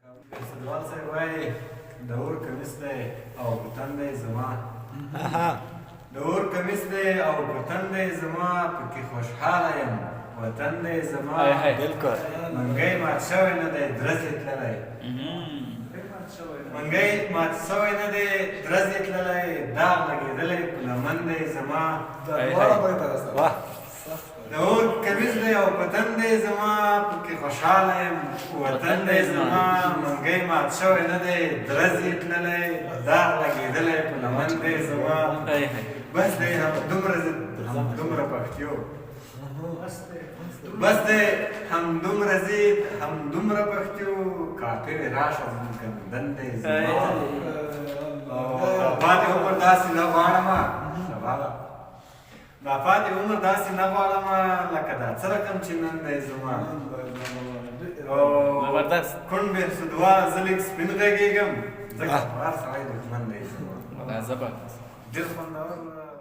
سدوال صاحب وایي د اور کمیس دی او وطن دی زما د اور کمیس دی او وطن دی زما پکې خوشحاله یم وطن دی زما بالکل منګی مات شوی نه دی درز یې تللی منګی مات شوی نه دی درز یې تللی داغ لګېدلی په لمن دی زما واه د اور کمیس دی او وطن دی زما پکې خوشحاله یم وطن دی زما منګی مات شوی نه دی درز یې تللی داغ لګېدلی په لمن دی زما بس دی همدومره پښتیو بس دی همدومره زید همدومره پښتیو کاپیر راشه زموږ کندن دی زما او پاتې عمر داسې نه غواړمه دا پاتې عمر داسې نه غواړمه لکه دا څه رقم چې نن دی زما زبردست کونډ سودوال زه لږ سپین غږېږم ځکه هر سړی دښمن دی زما زبردست ډېر خوندور